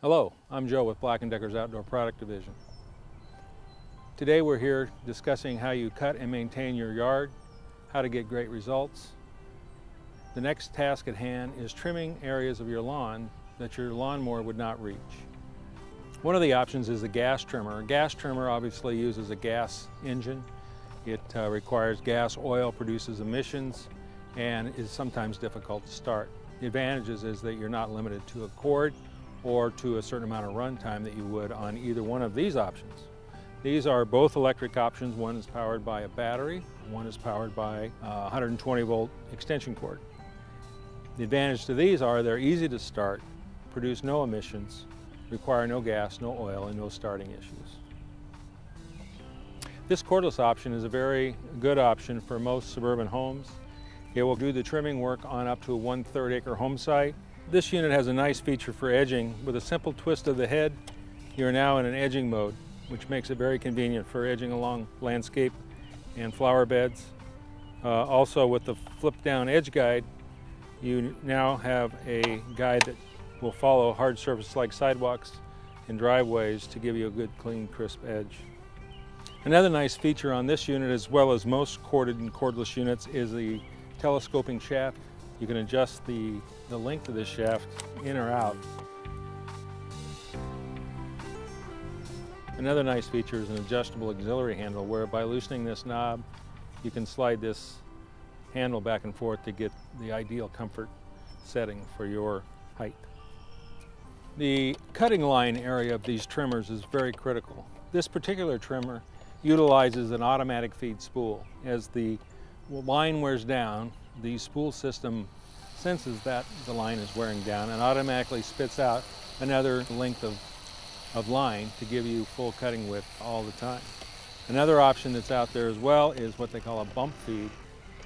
Hello, I'm Joe with Black & Decker's Outdoor Product Division. Today we're here discussing how you cut and maintain your yard, how to get great results. The next task at hand is trimming areas of your lawn that your lawnmower would not reach. One of the options is a gas trimmer. A gas trimmer obviously uses a gas engine. It requires gas, oil, produces emissions, and is sometimes difficult to start. The advantages is that you're not limited to a cord or to a certain amount of run time that you would on either one of these options. These are both electric options. One is powered by a battery, one is powered by a 120 volt extension cord. The advantage to these are they're easy to start, produce no emissions, require no gas, no oil, and no starting issues. This cordless option is a very good option for most suburban homes. It will do the trimming work on up to a 1/3 acre home site. This unit has a nice feature for edging. With a simple twist of the head, you're now in an edging mode, which makes it very convenient for edging along landscape and flower beds. Also with the flip down edge guide, you now have a guide that will follow hard surfaces like sidewalks and driveways to give you a good, clean, crisp edge. Another nice feature on this unit, as well as most corded and cordless units, is the telescoping shaft. You can adjust the length of this shaft in or out. Another nice feature is an adjustable auxiliary handle, where by loosening this knob, you can slide this handle back and forth to get the ideal comfort setting for your height. The cutting line area of these trimmers is very critical. This particular trimmer utilizes an automatic feed spool. As the line wears down, the spool system senses that the line is wearing down and automatically spits out another length of line to give you full cutting width all the time. Another option that's out there as well is what they call a bump feed,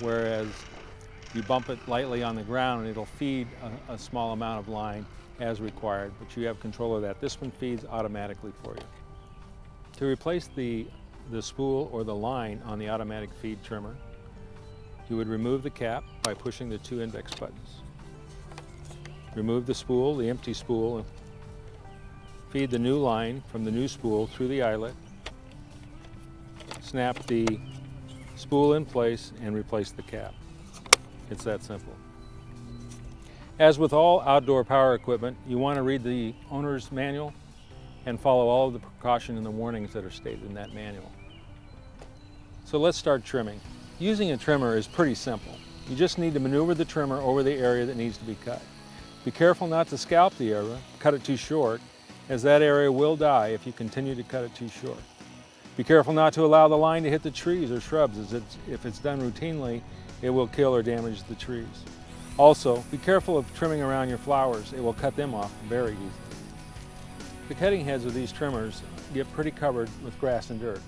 whereas you bump it lightly on the ground and it'll feed a small amount of line as required, but you have control of that. This one feeds automatically for you. To replace the spool or the line on the automatic feed trimmer, you would remove the cap by pushing the 2 index buttons. Remove the spool, the empty spool, feed the new line from the new spool through the eyelet, snap the spool in place, and replace the cap. It's that simple. As with all outdoor power equipment, you want to read the owner's manual and follow all of the precautions and the warnings that are stated in that manual. So let's start trimming. Using a trimmer is pretty simple. You just need to maneuver the trimmer over the area that needs to be cut. Be careful not to scalp the area, cut it too short, as that area will die if you continue to cut it too short. Be careful not to allow the line to hit the trees or shrubs, as if it's done routinely, it will kill or damage the trees. Also, be careful of trimming around your flowers. It will cut them off very easily. The cutting heads of these trimmers get pretty covered with grass and dirt.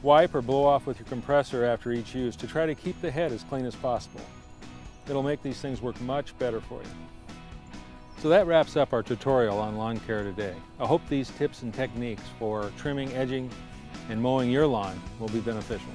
Wipe or blow off with your compressor after each use to try to keep the head as clean as possible. It'll make these things work much better for you. So that wraps up our tutorial on lawn care today. I hope these tips and techniques for trimming, edging, and mowing your lawn will be beneficial.